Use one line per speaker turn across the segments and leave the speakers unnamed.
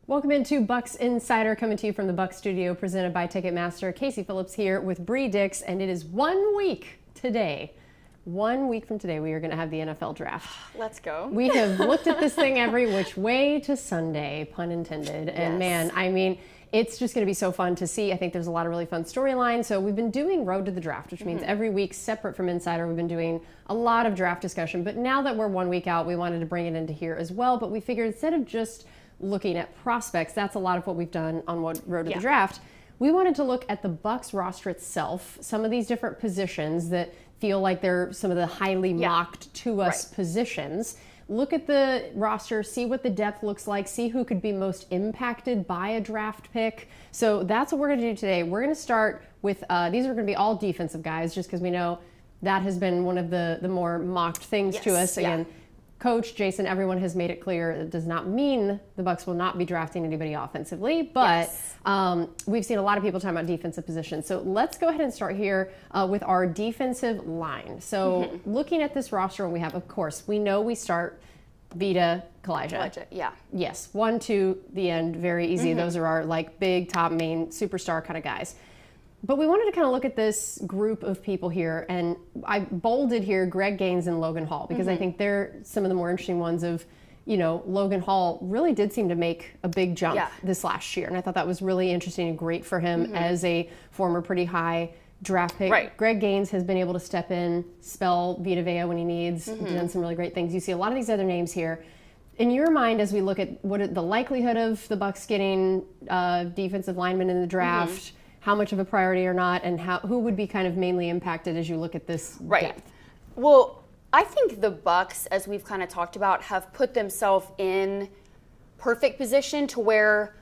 Welcome into Bucs Insider, coming to you from the Bucs studio, presented by Ticketmaster. Casey Phillips here with Bri Dix, and it is 1 week today. 1 week from today, we are going to have the NFL draft.
Let's go.
We have looked at this thing every which way to Sunday, pun intended. And
Yes.
man, I mean, it's just going to be so fun to see. I think there's a lot of really fun storylines. So we've been doing Road to the Draft, which means every week, separate from Insider, we've been doing a lot of draft discussion. But now that we're 1 week out, we wanted to bring it into here as well. But we figured instead of just looking at prospects, that's a lot of what we've done on Road to the Draft. We wanted to look at the Bucs roster itself, some of these different positions that feel like they're some of the highly mocked to us positions. Look at the roster, see what the depth looks like, see who could be most impacted by a draft pick. So that's what we're going to do today. We're going to start with, these are going to be all defensive guys, just because we know that has been one of the more mocked things to us. Again, Coach Jason, everyone has made it clear it does not mean the Bucs will not be drafting anybody offensively, but we've seen a lot of people talking about defensive positions. So let's go ahead and start here with our defensive line. So looking at this roster, we have, of course, we know we start Vita, Kalijah. Yes, 1, 2, the end, very easy. Those are our like big, top, main, superstar kind of guys. But we wanted to kind of look at this group of people here, and I bolded here Greg Gaines and Logan Hall, because I think they're some of the more interesting ones of, you know, Logan Hall really did seem to make a big jump this last year, and I thought that was really interesting and great for him as a former pretty high draft pick. Greg Gaines has been able to step in, spell Vita Vea when he needs, done some really great things. You see a lot of these other names here. In your mind, as we look at what the likelihood of the Bucs getting defensive linemen in the draft, how much of a priority or not, and who would be kind of mainly impacted as you look at this depth?
Well, I think the Bucs, as we've kind of talked about, have put themselves in perfect position to where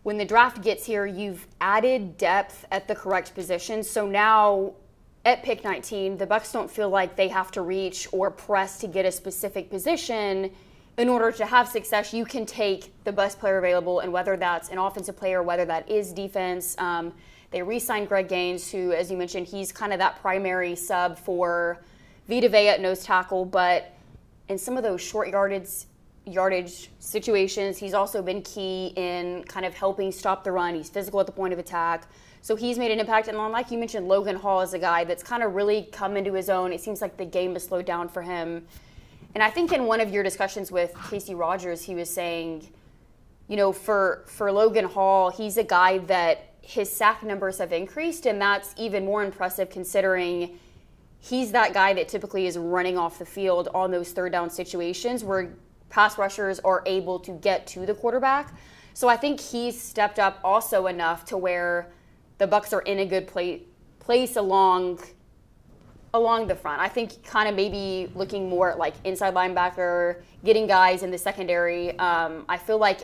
when the draft gets here, you've added depth at the correct position. So now at pick 19, the Bucs don't feel like they have to reach or press to get a specific position. In order to have success, you can take the best player available, and whether that's an offensive player, whether that is defense. They re-signed Greg Gaines, who, as you mentioned, he's kind of that primary sub for Vita Vea at nose tackle, but in some of those short yardage situations, he's also been key in kind of helping stop the run. He's physical at the point of attack. So he's made an impact. And like you mentioned, Logan Hall is a guy that's kind of really come into his own. It seems like the game has slowed down for him. And I think in one of your discussions with Casey Rogers, he was saying, you know, for Logan Hall, he's a guy that his sack numbers have increased, and that's even more impressive considering he's that guy that typically is running off the field on those third down situations where pass rushers are able to get to the quarterback. So I think he's stepped up also enough to where the Bucs are in a good place along the front. I think kind of maybe looking more at like inside linebacker, getting guys in the secondary. I feel like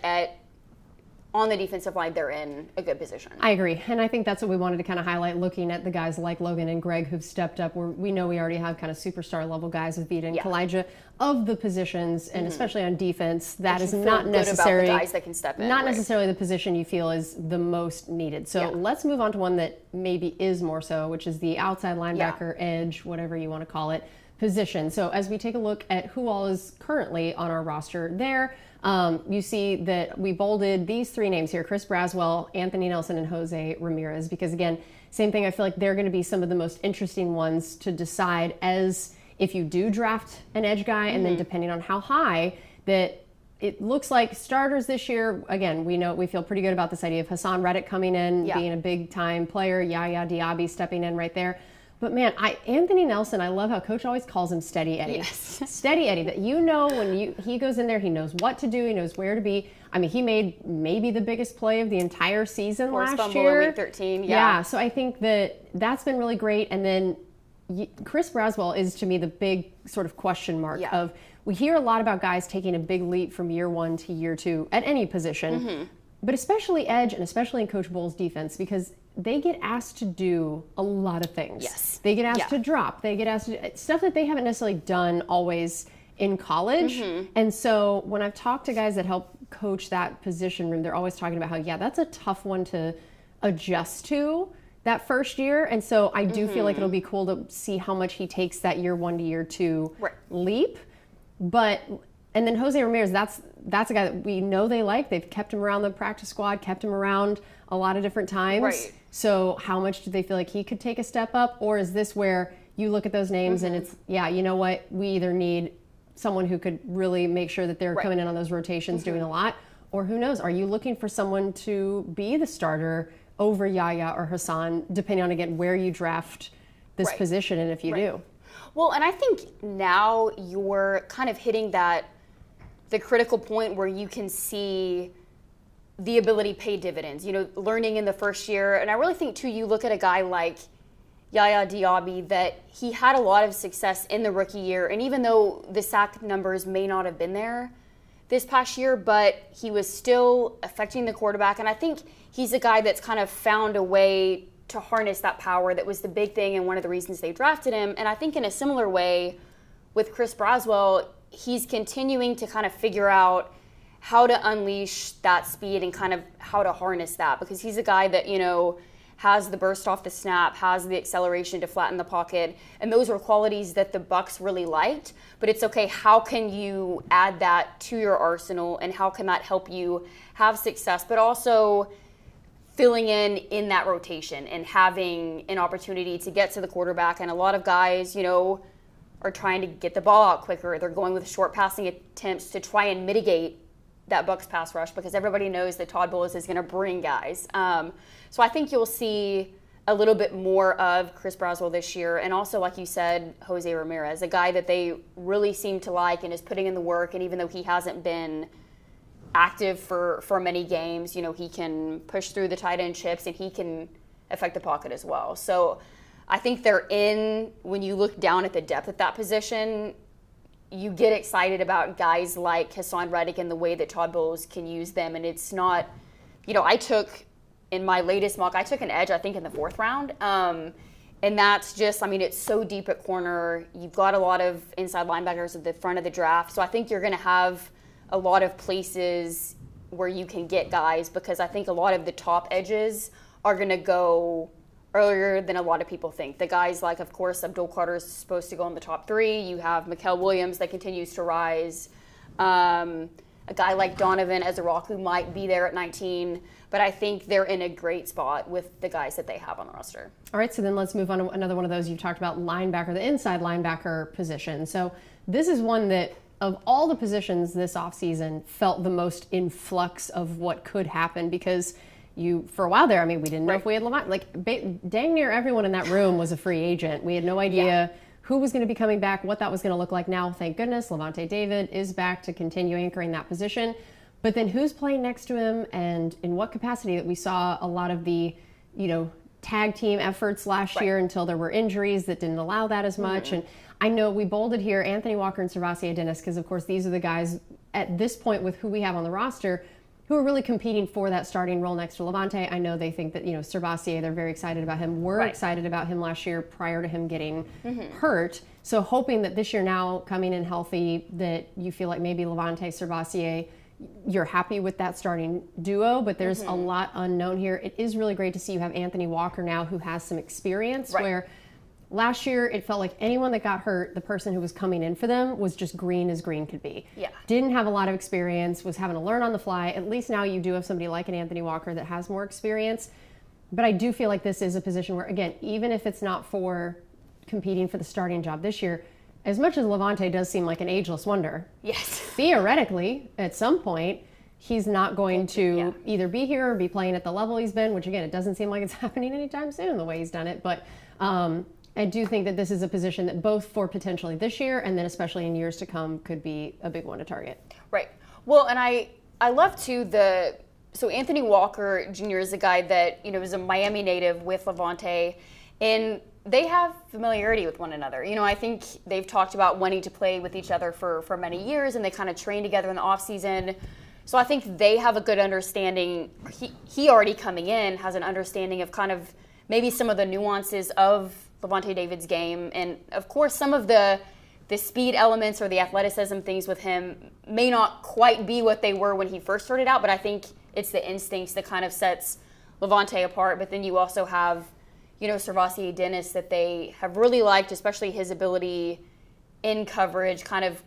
on the defensive line, they're in a good position.
I agree. And I think that's what we wanted to kind of highlight, looking at the guys like Logan and Greg who've stepped up. We know we already have kind of superstar level guys with Vita and Kalijah of the positions, and especially on defense, that is not necessarily
guys that can step in,
not necessarily the position you feel is the most needed. So let's move on to one that maybe is more so, which is the outside linebacker, edge, whatever you want to call it, position. So as we take a look at who all is currently on our roster there, you see that we bolded these three names here: Chris Braswell, Anthony Nelson, and Jose Ramirez, because again, same thing, I feel like they're going to be some of the most interesting ones to decide as if you do draft an edge guy, and then depending on how high, that it looks like starters this year. Again, we feel pretty good about this idea of Hassan Reddick coming in, being a big time player, Yaya Diaby stepping in right there. But man, Anthony Nelson, I love how Coach always calls him Steady Eddie. Steady Eddie, that you know when he goes in there, he knows what to do, he knows where to be. I mean, he made maybe the biggest play of the entire season last year.
Week 13,
so I think that's been really great. And then Chris Braswell is, to me, the big sort of question mark of, we hear a lot about guys taking a big leap from year 1 to year 2 at any position, but especially edge and especially in Coach Bull's defense, because they get asked to do a lot of things. They get asked to drop. They get asked to do stuff that they haven't necessarily done always in college. And so when I've talked to guys that help coach that position room, they're always talking about how, that's a tough one to adjust to that first year. And so I do feel like it'll be cool to see how much he takes that year 1 to year 2 leap. But And then Jose Ramirez, that's that's a guy that we know they like. They've kept him around the practice squad, kept him around a lot of different times.
Right.
So how much do they feel like he could take a step up? Or is this where you look at those names and it's, yeah, you know what? We either need someone who could really make sure that they're coming in on those rotations doing a lot, or who knows, are you looking for someone to be the starter over Yaya or Hassan, depending on, again, where you draft this position and if you do?
Well, and I think now you're kind of hitting the critical point where you can see the ability to pay dividends, you know, learning in the first year. And I really think, too, you look at a guy like Yaya Diaby, that he had a lot of success in the rookie year. And even though the sack numbers may not have been there this past year, but he was still affecting the quarterback. And I think he's a guy that's kind of found a way to harness that power that was the big thing and one of the reasons they drafted him. And I think in a similar way with Chris Braswell, he's continuing to kind of figure out how to unleash that speed and kind of how to harness that, because he's a guy that, you know, has the burst off the snap, has the acceleration to flatten the pocket, and those were qualities that the Bucs really liked. But it's okay, how can you add that to your arsenal, and how can that help you have success, but also filling in that rotation and having an opportunity to get to the quarterback. And a lot of guys, you know, are trying to get the ball out quicker. They're going with short passing attempts to try and mitigate that Bucs pass rush, because everybody knows that Todd Bowles is going to bring guys. So I think you'll see a little bit more of Chris Braswell this year. And also, like you said, Jose Ramirez, a guy that they really seem to like and is putting in the work. And even though he hasn't been active for many games, you know, he can push through the tight end chips and he can affect the pocket as well. So I think when you look down at the depth at that position, you get excited about guys like Hassan Reddick and the way that Todd Bowles can use them. And it's not, you know, in my latest mock, I took an edge, I think, in the 4th round. And that's just, I mean, it's so deep at corner. You've got a lot of inside linebackers at the front of the draft. So I think you're going to have a lot of places where you can get guys, because I think a lot of the top edges are going to go earlier than a lot of people think. The guys like, of course, Abdul Carter is supposed to go in the top 3. You have Mikael Williams that continues to rise. A guy like Donovan Ezeraku might be there at 19. But I think they're in a great spot with the guys that they have on the roster.
All right, so then let's move on to another one of those. You've talked about linebacker, the inside linebacker position. So this is one that, of all the positions this offseason, felt the most in flux of what could happen, because for a while there, I mean, we didn't know if we had Levante. Like, dang near everyone in that room was a free agent. We had no idea who was going to be coming back, what that was going to look like. Now, thank goodness, Levante David is back to continue anchoring that position. But then who's playing next to him, and in what capacity? That we saw a lot of the, you know, tag team efforts last year until there were injuries that didn't allow that as much. And I know we bolded here Anthony Walker and SirVocea Dennis, because, of course, these are the guys at this point with who we have on the roster who are really competing for that starting role next to Levante. I know they think that, you know, SirVocea, they're very excited about him. We're excited about him last year prior to him getting hurt. So hoping that this year, now coming in healthy, that you feel like maybe Levante, SirVocea, you're happy with that starting duo, but there's a lot unknown here. It is really great to see you have Anthony Walker now, who has some experience, where last year it felt like anyone that got hurt, the person who was coming in for them was just green as green could be. Didn't have a lot of experience, was having to learn on the fly. At least now you do have somebody like an Anthony Walker that has more experience. But I do feel like this is a position where, again, even if it's not for competing for the starting job this year, as much as Levante does seem like an ageless wonder, theoretically, at some point, he's not going to either be here or be playing at the level he's been, which, again, it doesn't seem like it's happening anytime soon, the way he's done it. But I do think that this is a position that both for potentially this year and then especially in years to come could be a big one to target.
Right. Well, and I love, too, so Anthony Walker Jr. is a guy that, you know, is a Miami native with Levante, and they have familiarity with one another. You know, I think they've talked about wanting to play with each other for many years, and they kind of train together in the offseason. So I think they have a good understanding. He already coming in has an understanding of kind of maybe some of the nuances of Levante David's game. And, of course, some of the speed elements or the athleticism things with him may not quite be what they were when he first started out, but I think it's the instincts that kind of sets Levante apart. But then you also have, you know, SirVocea Dennis that they have really liked, especially his ability in coverage, kind of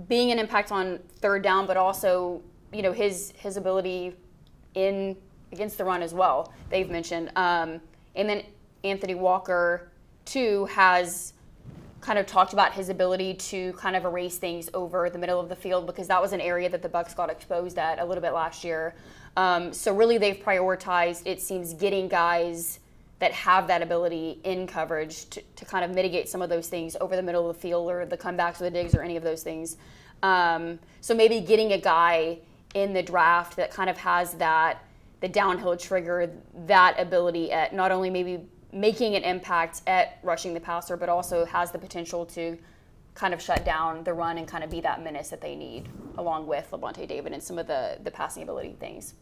being an impact on third down, but also, his ability against the run as well, they've mentioned. And then Anthony Walker, too, has kind of talked about his ability to kind of erase things over the middle of the field, because that was an area that the Bucs got exposed at a little bit last year. So really they've prioritized, it seems, getting guys that have that ability in coverage to kind of mitigate some of those things over the middle of the field, or the comebacks or the digs or any of those things. So maybe getting a guy in the draft that kind of has the downhill trigger, that ability at not only maybe making an impact at rushing the passer, but also has the potential to kind of shut down the run and kind of be that menace that they need, along with Levante David and some of the passing ability things.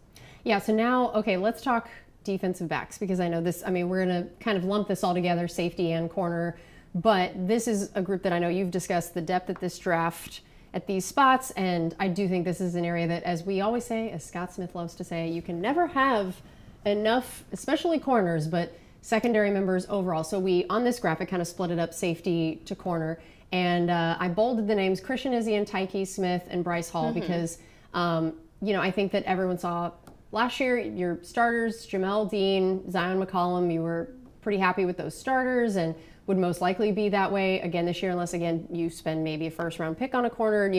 Yeah, so now, okay, let's talk defensive backs, because I know this, we're going to kind of lump this all together, safety and corner, but this is a group that I know you've discussed the depth at this draft at these spots, and I do think this is an area that, as we always say, as Scott Smith loves to say, you can never have enough, especially corners, but secondary members overall. So we, on this graphic, kind of split it up safety to corner, and I bolded the names Christian Izzy, Tyke Smith, and Bryce Hall, because, I think that everyone saw last year your starters, Jamel Dean, Zion McCollum, you were pretty happy with those starters and would most likely be that way again this year, unless, again, you spend maybe a first-round pick on a corner.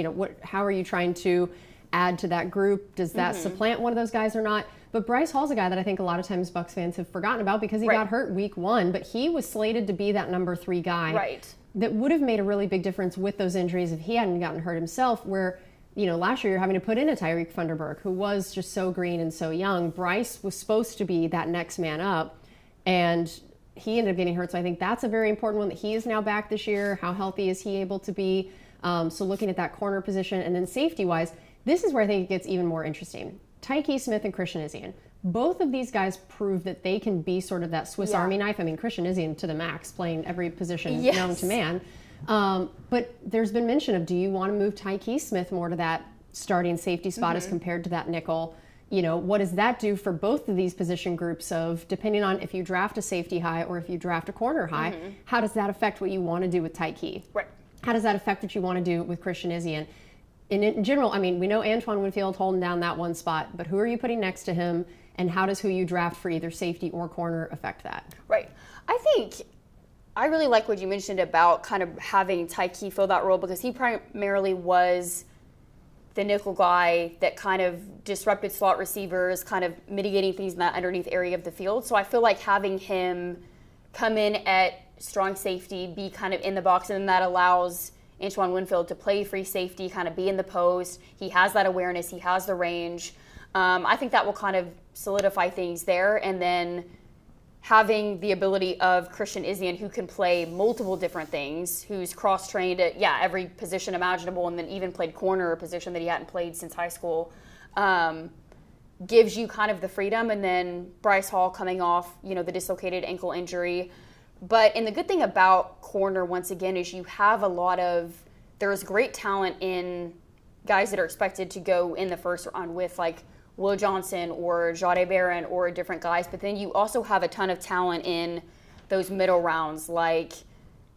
How are you trying to add to that group? Does that supplant one of those guys or not? But Bryce Hall's a guy that I think a lot of times Bucs fans have forgotten about, because he got hurt week 1, but he was slated to be that number 3 guy.
Right.
That would have made a really big difference with those injuries if he hadn't gotten hurt himself, where, last year you're having to put in a Tyreek Funderburg, who was just so green and so young. Bryce was supposed to be that next man up, and he ended up getting hurt. So I think that's a very important one, that he is now back this year. How healthy is he able to be? So looking at that corner position, and then safety-wise, this is where I think it gets even more interesting. Tyke Smith and Christian Izzy. Both of these guys prove that they can be sort of that Swiss Army knife. Christian Izzy to the max, playing every position known to man. But there's been mention of, do you want to move Tyke Smith more to that starting safety spot as compared to that nickel? What does that do for both of these position groups of, depending on if you draft a safety high or if you draft a corner high, how does that affect what you want to do with Tyke?
Right.
How does that affect what you want to do with Christian Izzy? And in general, we know Antoine Winfield holding down that one spot, but who are you putting next to him, and how does who you draft for either safety or corner affect that?
Right. I really like what you mentioned about kind of having Tyke fill that role, because he primarily was the nickel guy that kind of disrupted slot receivers, kind of mitigating things in that underneath area of the field. So I feel like having him come in at strong safety, be kind of in the box, and that allows Antoine Winfield to play free safety, kind of be in the post. He has that awareness. He has the range. I think that will kind of solidify things there. And then having the ability of Christian Izzy, who can play multiple different things, who's cross-trained at, every position imaginable, and then even played corner, a position that he hadn't played since high school, gives you kind of the freedom. And then Bryce Hall coming off, the dislocated ankle injury. And the good thing about corner, once again, is you have there's great talent in guys that are expected to go in the first round with, like, Will Johnson or Jade Barron or different guys, but then you also have a ton of talent in those middle rounds, like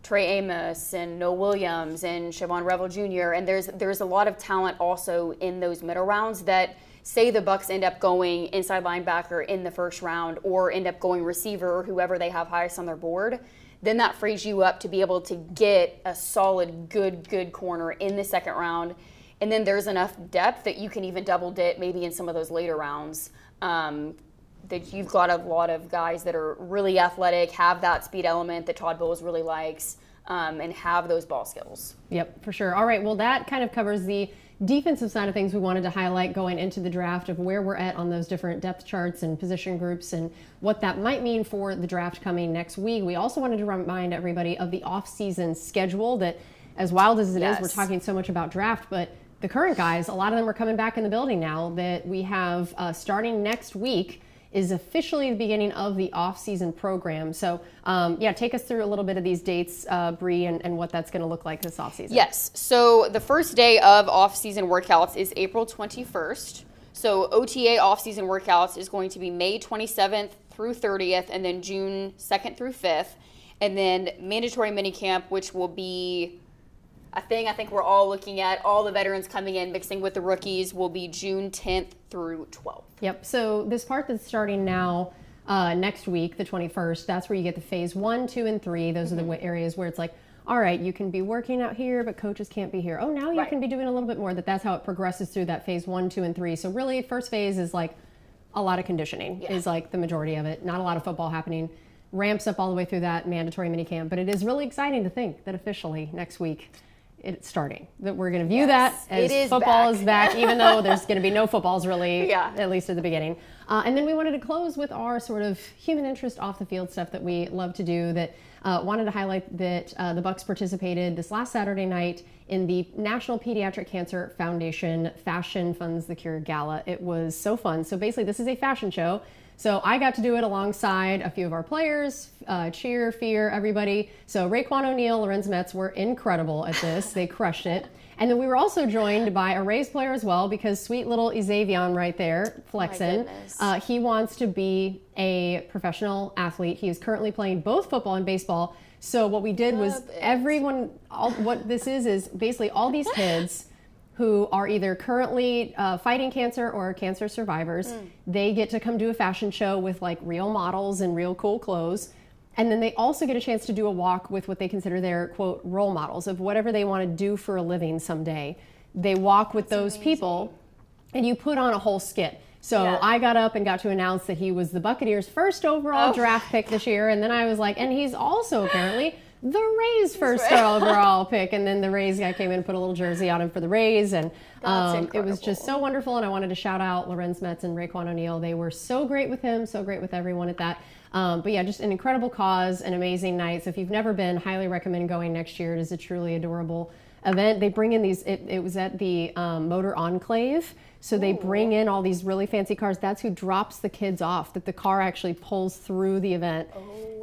Trey Amos and Noah Williams and Siobhan Revel Jr., and there's a lot of talent also in those middle rounds that, say the Bucs end up going inside linebacker in the first round, or end up going receiver, or whoever they have highest on their board, then that frees you up to be able to get a solid, good corner in the second round. And then there's enough depth that you can even double dip maybe in some of those later rounds. That you've got a lot of guys that are really athletic, have that speed element that Todd Bowles really likes, and have those ball skills.
Yep, for sure. All right, well, that kind of covers the defensive side of things we wanted to highlight going into the draft, of where we're at on those different depth charts and position groups and what that might mean for the draft coming next week. We also wanted to remind everybody of the off-season schedule, that as wild as it is, we're talking so much about draft, but the current guys, a lot of them are coming back in the building now. That we have starting next week is officially the beginning of the off-season program. So, take us through a little bit of these dates, Bri, and what that's going to look like this off-season.
Yes. So the first day of off-season workouts is April 21st. So OTA off-season workouts is going to be May 27th through 30th, and then June 2nd through 5th. And then mandatory minicamp, which will be a thing I think we're all looking at. All the veterans coming in, mixing with the rookies, will be June 10th through 12th.
Yep. So this part that's starting now, next week, the 21st, that's where you get the phase 1, 2, and 3. Those are the areas where it's like, all right, you can be working out here, but coaches can't be here. Oh, now you can be doing a little bit more. That's how it progresses through that phase 1, 2, and 3. So really, first phase is like a lot of conditioning is like the majority of it. Not a lot of football happening. Ramps up all the way through that mandatory minicamp. But it is really exciting to think that officially next week it's starting. That we're going to view that as football is back, even though there's going to be no footballs really, at least at the beginning. And then we wanted to close with our sort of human interest off the field stuff that we love to do. That wanted to highlight that the Bucs participated this last Saturday night in the National Pediatric Cancer Foundation Fashion Funds the Cure Gala. It was so fun. So basically, this is a fashion show. So I got to do it alongside a few of our players, Cheer, Fear, everybody. So Raekwon O'Neal, Lorenz Metz were incredible at this. They crushed it. And then we were also joined by a Rays player as well, because sweet little Xavion right there, flexing. He wants to be a professional athlete. He is currently playing both football and baseball. So what we did was what this is basically all these kids who are either currently fighting cancer or cancer survivors. They get to come do a fashion show with like real models and real cool clothes. And then they also get a chance to do a walk with what they consider their, quote, role models of whatever they want to do for a living someday. They walk with those people, and you put on a whole skit. So I got up and got to announce that he was the Buccaneers' first overall draft pick this year. And then I was like, and he's also apparently the Rays' first overall pick. And then the Rays guy came in and put a little jersey on him for the Rays. And it was just so wonderful. And I wanted to shout out Lorenz Metz and Raekwon O'Neal. They were so great with him, so great with everyone at that. But yeah, just an incredible cause, an amazing night. So if you've never been, highly recommend going next year. It is a truly adorable event. They bring in these, it was at the Motor Enclave. So they bring in all these really fancy cars. That's who drops the kids off, that the car actually pulls through the event.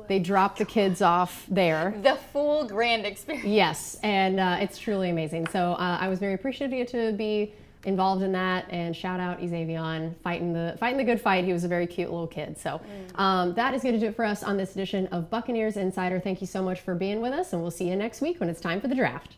They drop the kids off there.
The full grand experience.
Yes, and it's truly amazing. So I was very appreciative to be involved in that, and shout out Xavion fighting the good fight. He was a very cute little kid. So that is going to do it for us on this edition of Buccaneers Insider. Thank you so much for being with us, and we'll see you next week when it's time for the draft.